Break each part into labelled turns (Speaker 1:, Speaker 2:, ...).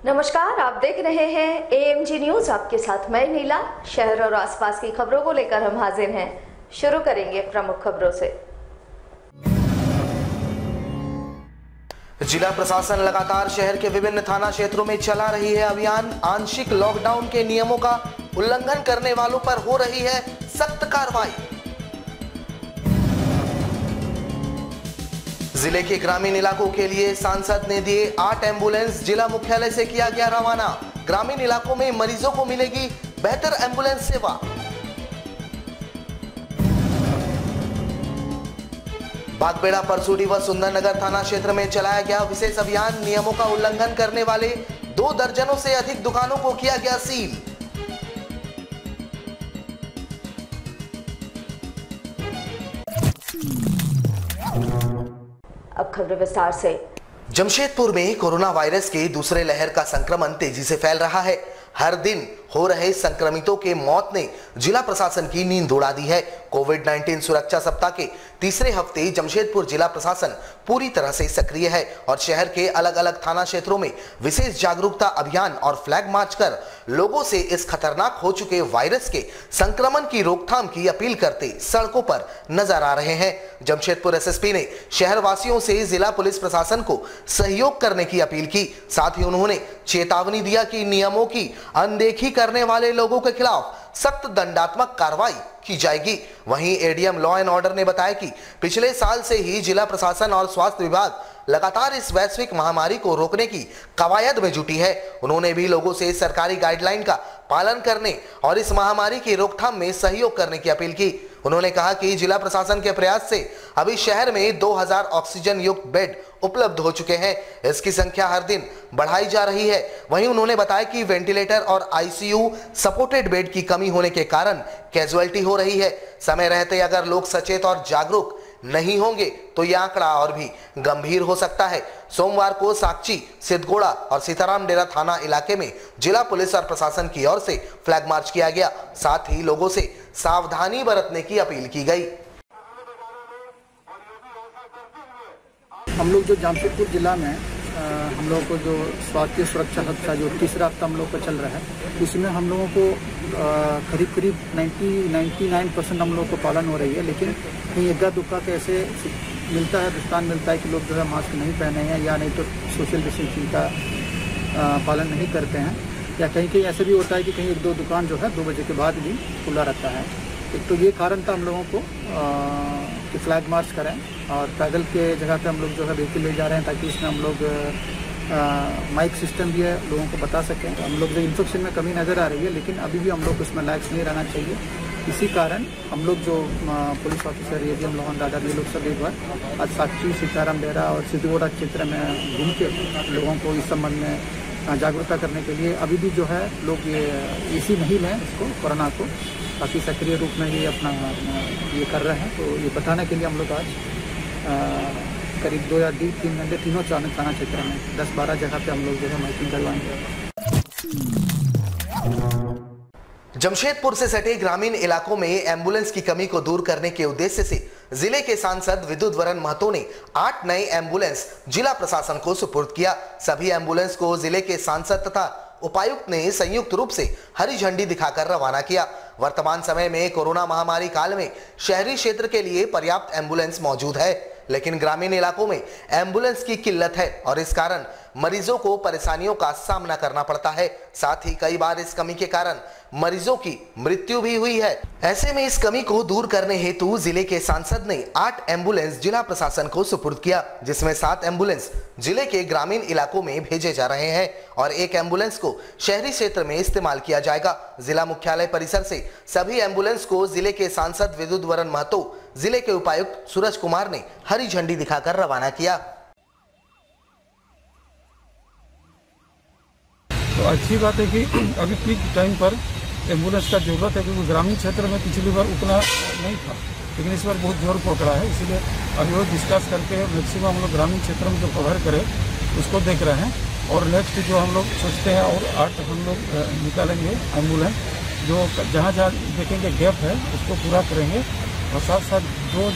Speaker 1: नमस्कार, आप देख रहे हैं AMG न्यूज। आपके साथ मैं नीला। शहर और आसपास की खबरों को लेकर हम हाजिर हैं। शुरू करेंगे प्रमुख खबरों से।
Speaker 2: जिला प्रशासन लगातार शहर के विभिन्न थाना क्षेत्रों में चला रही है अभियान। आंशिक लॉकडाउन के नियमों का उल्लंघन करने वालों पर हो रही है सख्त कार्रवाई। जिले के ग्रामीण इलाकों के लिए सांसद ने दिए 8 एम्बुलेंस। जिला मुख्यालय से किया गया रवाना। ग्रामीण इलाकों में मरीजों को मिलेगी बेहतर एम्बुलेंस सेवा। बागबेड़ा, परसूडी व सुंदरनगर थाना क्षेत्र में चलाया गया विशेष अभियान। नियमों का उल्लंघन करने वाले 2 दर्जनों से अधिक दुकानों को किया गया सील।
Speaker 1: अब खबर विस्तार से।
Speaker 2: जमशेदपुर में कोरोना वायरस के दूसरे लहर का संक्रमण तेजी से फैल रहा है। हर दिन हो रहे संक्रमितों के मौत ने जिला प्रशासन की नींद उड़ा दी है। कोविड-19 सुरक्षा सप्ताह के तीसरे हफ्ते जमशेदपुर जिला प्रशासन पूरी तरह से सक्रिय है और शहर के अलग अलग थाना क्षेत्रों में विशेष जागरूकता अभियान और फ्लैग मार्च कर लोगों से इस खतरनाक हो चुके वायरस के संक्रमण की रोकथाम की अपील करते सड़कों पर नजर आ रहे हैं। जमशेदपुर SSP ने शहर वासियों से जिला पुलिस प्रशासन को सहयोग करने की अपील की। साथ ही उन्होंने चेतावनी दिया कि नियमों की अनदेखी करने वाले लोगों के खिलाफ सख्त दंडात्मक कार्रवाई की जाएगी। वहीं ADM लॉ एंड ऑर्डर ने बताया कि पिछले साल से ही जिला प्रशासन और स्वास्थ्य विभाग लगातार इस वैश्विक महामारी को रोकने की कवायद में जुटी है। उन्होंने भी लोगों से सरकारी गाइडलाइन का पालन करने और इस महामारी की रोकथाम में सहयोग करने की अपील की। उन्होंने कहा कि जिला प्रशासन के प्रयास से अभी शहर में 2000 ऑक्सीजन युक्त बेड उपलब्ध हो चुके हैं। इसकी संख्या हर दिन बढ़ाई जा रही है। वहीं उन्होंने बताया कि वेंटिलेटर और ICU सपोर्टेड बेड की कमी होने के कारण कैजुअलिटी हो रही है। समय रहते अगर लोग सचेत और जागरूक नहीं होंगे तो यह आंकड़ा और भी गंभीर हो सकता है। सोमवार को साकची, सिद्धगोड़ा और सीताराम डेरा थाना इलाके में जिला पुलिस और प्रशासन की ओर से फ्लैग मार्च किया गया। साथ ही लोगों से सावधानी बरतने की अपील की गई।
Speaker 3: हम लोग जो जमशेदपुर जिला में हम लोगों को जो स्वास्थ्य सुरक्षा हफ्ता जो तीसरा हफ्ता हम लोग का चल रहा है, उसमें हम लोगों को करीब 99% हम लोगों को पालन हो रही है। लेकिन कहीं इक्का दुक्का कैसे मिलता है, दृष्टान मिलता है कि लोग जो है मास्क नहीं पहने हैं या नहीं तो सोशल डिस्टेंसिंग का पालन नहीं करते हैं, या कहीं कहीं ऐसे भी होता है कि कहीं 1-2 दुकान जो है 2 बजे के बाद भी खुला रहता है। तो ये कारण था हम लोगों को कि फ्लैग मार्च करें और पैदल के जगह पे हम लोग जो है व्हीकल ले जा रहे हैं ताकि इसमें हम लोग माइक सिस्टम भी है, लोगों को बता सकें। हम लोग जो इन्फेक्शन में कमी नज़र आ रही है, लेकिन अभी भी हम लोग उसमें लैक्स नहीं रहना चाहिए। इसी कारण हम लोग जो police officer ADM law and order ये लोग सब एक बार आज साकची, सीताराम डेरा और सिद्धगोड़ा क्षेत्र में घूम के लोगों को इस संबंध में जागरूकता करने के लिए अभी भी जो है लोग ये इसी नहीं लें इसको कोरोना को, काफ़ी सक्रिय रूप में ये अपना ये कर रहे हैं। तो ये बताने के लिए हम लोग आज करीब 2 या 3 घंटे तीनों थाना क्षेत्र में 10-12 जगह पे हम लोग जो है माइकिंग करवाएंगे।
Speaker 2: जमशेदपुर से सटे ग्रामीण इलाकों में एम्बुलेंस की कमी को दूर करने के उद्देश्य से जिले के सांसद विद्युत वरण महतो ने 8 नए एम्बुलेंस जिला प्रशासन को सुपुर्द किया। सभी एम्बुलेंस को जिले के सांसद तथा उपायुक्त ने संयुक्त रूप से हरी झंडी दिखाकर रवाना किया। वर्तमान समय में कोरोना महामारी काल में शहरी क्षेत्र के लिए पर्याप्त एम्बुलेंस मौजूद है, लेकिन ग्रामीण इलाकों में एम्बुलेंस की किल्लत है और इस कारण मरीजों को परेशानियों का सामना करना पड़ता है। साथ ही कई बार इस कमी के कारण मरीजों की मृत्यु भी हुई है। ऐसे में इस कमी को दूर करने हेतु जिले के सांसद ने 8 एम्बुलेंस जिला प्रशासन को सुपुर्द किया, जिसमें 7 एम्बुलेंस जिले के ग्रामीण इलाकों में भेजे जा रहे हैं और 1 एम्बुलेंस को शहरी क्षेत्र में इस्तेमाल किया जाएगा। जिला मुख्यालय परिसर से सभी एम्बुलेंस को जिले के सांसद विद्युत वरण महतो, जिले के उपायुक्त सूरज कुमार ने हरी झंडी दिखाकर रवाना किया।
Speaker 4: तो अच्छी बात है कि अभी पीक टाइम पर एम्बुलेंस का जरूरत है, क्योंकि ग्रामीण क्षेत्र में पिछली बार उतना नहीं था, लेकिन इस बार बहुत जोर पकड़ा है। इसलिए अभी वो डिस्कस करके मैक्सिमम हम लोग ग्रामीण क्षेत्र में जो कवर करें उसको देख रहे हैं। और नेक्स्ट जो हम लोग सोचते हैं और 8 हम लोग निकालेंगे एम्बुलेंस, जो जहाँ देखेंगे गैप है उसको पूरा करेंगे। और साथ साथ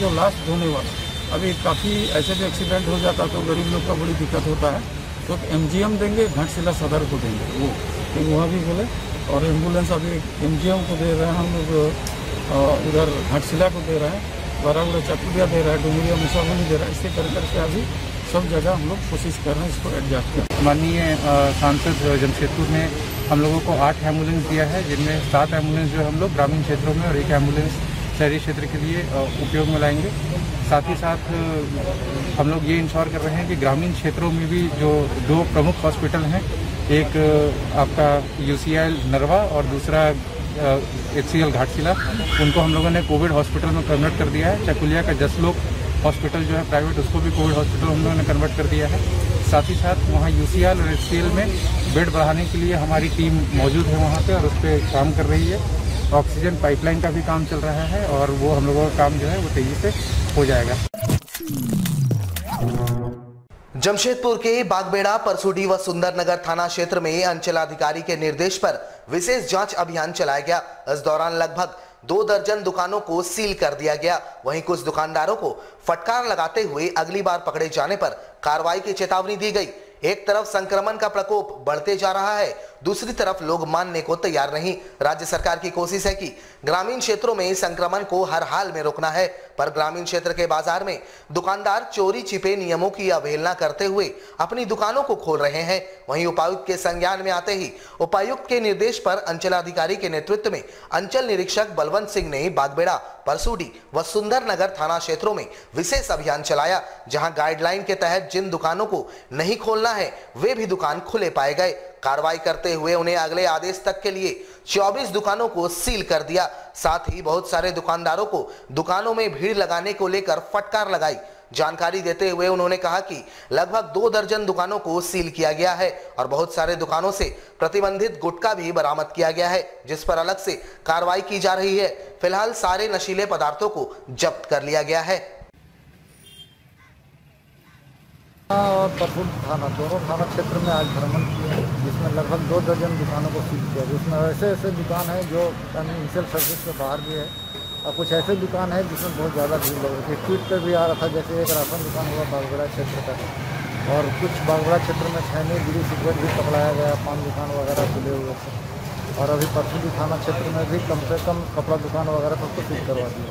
Speaker 4: जो लास्ट होने वाला अभी काफ़ी ऐसे भी एक्सीडेंट हो जाता तो गरीब लोग का बड़ी दिक्कत होता है, तो MGM देंगे, घाटशिला सदर को देंगे वो, तो वहाँ भी बोले। और एम्बुलेंस अभी MGM को दे रहे हैं हम लोग, उधर घाटशिला को दे रहे हैं, बरागुड़ा चकुरिया दे रहा है, डुमरिया मुसाफिरी दे रहा है। इसे कर करके अभी सब जगह हम लोग कोशिश कर रहे हैं इसको एडजस्ट करें।
Speaker 5: माननीय सांसद जमशेदपुर ने हम लोगों को 8 एम्बुलेंस दिया है, जिनमें 7 एम्बुलेंस जो हम लोग ग्रामीण क्षेत्रों में और 1 एम्बुलेंस शहरी क्षेत्र के लिए उपयोग में लाएंगे। साथ ही साथ हम लोग ये इंश्योर कर रहे हैं कि ग्रामीण क्षेत्रों में भी जो 2 प्रमुख हॉस्पिटल हैं, एक आपका UCL नरवा और दूसरा HCL घाटशिला, उनको हम लोगों ने कोविड हॉस्पिटल में कन्वर्ट कर दिया है। चकुलिया का जसलोक हॉस्पिटल जो है प्राइवेट, उसको भी कोविड हॉस्पिटल हम लोगों ने कन्वर्ट कर दिया है। साथ ही साथ वहाँ UCL और HCL में बेड बढ़ाने के लिए हमारी टीम मौजूद है वहाँ पे और उस पर काम कर रही है। ऑक्सीजन पाइपलाइन का भी काम चल रहा है और वो हम लोगों का काम जो है वो तेजी से हो जाएगा।
Speaker 2: जमशेदपुर के बागबेड़ा, परसुडी व सुंदरनगर थाना क्षेत्र में अंचलाधिकारी के निर्देश पर विशेष जांच अभियान चलाया गया। इस दौरान लगभग 2 दर्जन दुकानों को सील कर दिया गया। वहीं कुछ दुकानदारों को फटकार लगाते हुए अगली बार पकड़े जाने पर कार्रवाई की चेतावनी दी गई। एक तरफ संक्रमण का प्रकोप बढ़ते जा रहा है, दूसरी तरफ लोग मानने को तैयार नहीं। राज्य सरकार की कोशिश है कि ग्रामीण क्षेत्रों में संक्रमण को हर हाल में रोकना है, पर ग्रामीण क्षेत्र के बाजार में दुकानदार चोरी छिपे नियमों की अवहेलना करते हुए अपनी दुकानों को खोल रहे हैं। वहीं उपायुक्त के संज्ञान में आते ही उपायुक्त के निर्देश पर अंचलाधिकारी के नेतृत्व में अंचल निरीक्षक बलवंत सिंह ने बागबेड़ा, परसुडी व सुंदरनगर थाना क्षेत्रों में विशेष अभियान चलाया, जहां गाइडलाइन के तहत जिन दुकानों को नहीं खोलना है वे भी दुकान खुले पाए गए। कार्रवाई करते हुए उन्हें अगले आदेश तक के लिए 24 दुकानों को सील कर दिया। साथ ही बहुत सारे दुकानदारों को दुकानों में भीड़ लगाने को लेकर फटकार लगाई। जानकारी देते हुए उन्होंने कहा कि लगभग 2 दर्जन दुकानों को सील किया गया है और बहुत सारे दुकानों से प्रतिबंधित गुटखा भी बरामद किया गया है, जिस पर अलग से कार्रवाई की जा रही है। फिलहाल सारे नशीले पदार्थों को जब्त कर लिया गया है।
Speaker 3: और परसुडी थाना, दोनों थाना क्षेत्र में आज भ्रमण किए, जिसमें लगभग 2 दर्जन दुकानों को सील किया। जिसमें ऐसे दुकान है जो इनिशियल सर्विस से बाहर भी है और कुछ ऐसे दुकान है जिसमें बहुत ज़्यादा भीड़ लोगों की ट्वीट पर भी आ रहा था। जैसे एक राशन दुकान हुआ बागबेड़ा क्षेत्र का, और कुछ बागबेड़ा क्षेत्र में खैनी, बीड़ी, सिगरेट भी पकड़ाया गया, पान दुकान वगैरह खुले हुए थे। और अभी परसुडी थाना क्षेत्र में भी कम से कम कपड़ा दुकान वगैरह सबको सील करवा दिया।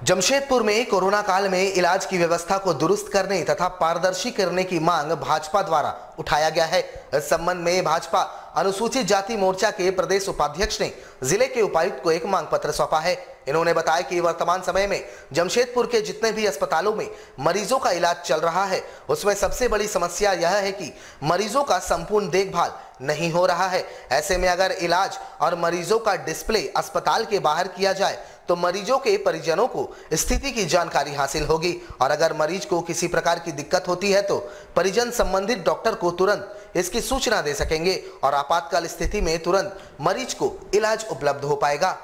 Speaker 2: जमशेदपुर में कोरोना काल में इलाज की व्यवस्था को दुरुस्त करने तथा पारदर्शी करने की मांग भाजपा द्वारा उठाया गया है। इस संबंध में भाजपा अनुसूचित जाति मोर्चा के प्रदेश उपाध्यक्ष ने जिले के उपायुक्त को एक मांग पत्र सौंपा है। इन्होंने बताया कि वर्तमान समय में जमशेदपुर के जितने भी अस्पतालों में मरीजों का इलाज चल रहा है, उसमें सबसे बड़ी समस्या यह है कि मरीजों का संपूर्ण देखभाल नहीं हो रहा है। ऐसे में अगर इलाज और मरीजों का डिस्प्ले अस्पताल के बाहर किया जाए तो मरीजों के परिजनों को स्थिति की जानकारी हासिल होगी, और अगर मरीज को किसी प्रकार की दिक्कत होती है तो परिजन संबंधित डॉक्टर को तुरंत इसकी सूचना दे सकेंगे और आपातकाल स्थिति में तुरंत मरीज को इलाज उपलब्ध हो पाएगा।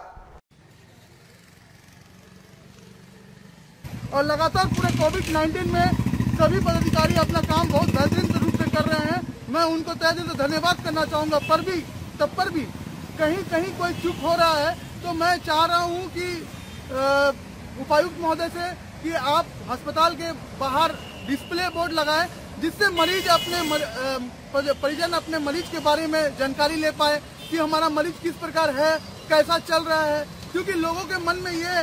Speaker 6: और लगातार पूरे कोविड-19 में सभी पदाधिकारी अपना काम बहुत बेहतरीन रूप से कर रहे हैं। मैं उनको तहे दिल से धन्यवाद करना चाहूँगा। तब पर भी कहीं कहीं कोई चूक हो रहा है, तो मैं चाह रहा हूँ कि उपायुक्त महोदय से कि आप अस्पताल के बाहर डिस्प्ले बोर्ड लगाएं, जिससे मरीज परिजन अपने मरीज के बारे में जानकारी ले पाए कि हमारा मरीज किस प्रकार है, कैसा चल रहा है। क्योंकि लोगों के मन में ये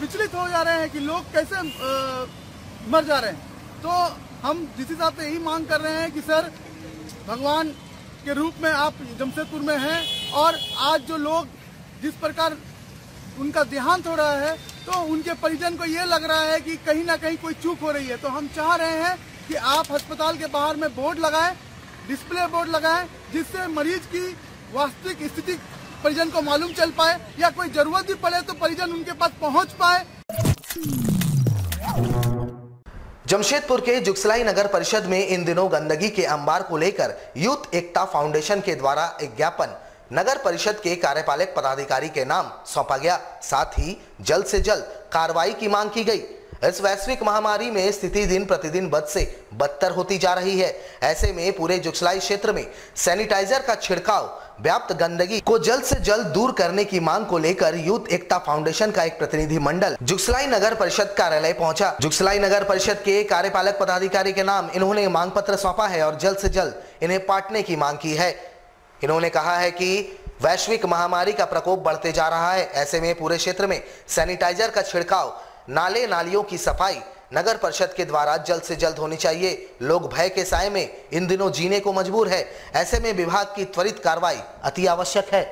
Speaker 6: विचलित हो जा रहे हैं कि लोग कैसे मर जा रहे हैं। तो हम जिस हिसाब से यही मांग कर रहे हैं कि सर, भगवान के रूप में आप जमशेदपुर में हैं, और आज जो लोग जिस प्रकार उनका देहांत हो रहा है, तो उनके परिजन को ये लग रहा है कि कहीं ना कहीं कोई चूक हो रही है। तो हम चाह रहे हैं कि आप अस्पताल के बाहर में बोर्ड लगाएं, डिस्प्ले बोर्ड लगाएं, जिससे मरीज की वास्तविक स्थिति परिजन को मालूम चल पाए, या कोई जरूरत भी पड़े तो परिजन उनके पास पहुंच पाए।
Speaker 2: जमशेदपुर के जुगसलाई नगर परिषद में इन दिनों गंदगी के अंबार को लेकर यूथ एकता फाउंडेशन के द्वारा एक ज्ञापन नगर परिषद के कार्यपालक पदाधिकारी के नाम सौंपा गया। साथ ही जल्द से जल्द कार्रवाई की मांग की गई। इस वैश्विक महामारी में स्थिति दिन प्रतिदिन बद से बदतर होती जा रही है। ऐसे में पूरे जुगसलाई क्षेत्र में सैनिटाइजर का छिड़काव व्याप्त गंदगी को जल्द से जल्द दूर करने की मांग को लेकर यूथ एकता फाउंडेशन का एक प्रतिनिधि मंडल जुगसलाई नगर परिषद कार्यालय पहुंचा। जुगसलाई नगर परिषद के कार्यपालक पदाधिकारी के नाम इन्होंने मांग पत्र सौंपा है और जल्द से जल्द इन्हें पाटने की मांग की है। इन्होंने कहा है कि वैश्विक महामारी का प्रकोप बढ़ते जा रहा है, ऐसे में पूरे क्षेत्र में सैनिटाइजर का छिड़काव, नाले नालियों की सफाई नगर परिषद के द्वारा जल्द से जल्द होनी चाहिए। लोग भय के साए में इन दिनों जीने को मजबूर है, ऐसे में विभाग की त्वरित कार्रवाई अति आवश्यक है।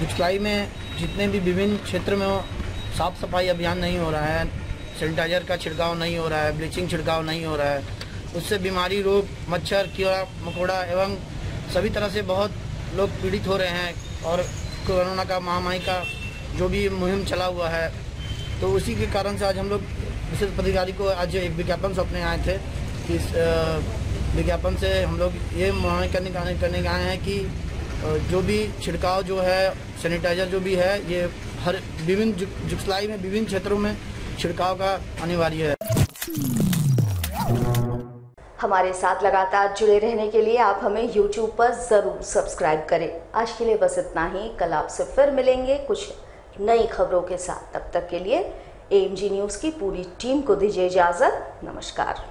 Speaker 7: जुगसलाई में जितने भी विभिन्न क्षेत्र में साफ सफाई अभियान नहीं हो रहा है, सैनिटाइजर का छिड़काव नहीं हो रहा है, ब्लीचिंग छिड़काव नहीं हो रहा है, उससे बीमारी, रोग, मच्छर, कीड़ा मकोड़ा एवं सभी तरह से बहुत लोग पीड़ित हो रहे हैं। और कोरोना का महामारी का जो भी मुहिम चला हुआ है, तो उसी के कारण से आज हम लोग विशेष पदाधिकारी को आज एक विज्ञापन सौंपने आए थे। इस विज्ञापन से हम लोग ये मांग करने आए हैं कि जो भी छिड़काव जो है, सैनिटाइजर जो भी है, ये हर विभिन्न जुगसलाई में विभिन्न क्षेत्रों में छिड़काव का अनिवार्य है।
Speaker 1: हमारे साथ लगातार जुड़े रहने के लिए आप हमें YouTube पर जरूर सब्सक्राइब करें। आज के लिए बस इतना ही। कल आपसे फिर मिलेंगे कुछ नई खबरों के साथ। तब तक के लिए AMG न्यूज़ की पूरी टीम को दीजिए इजाजत। नमस्कार।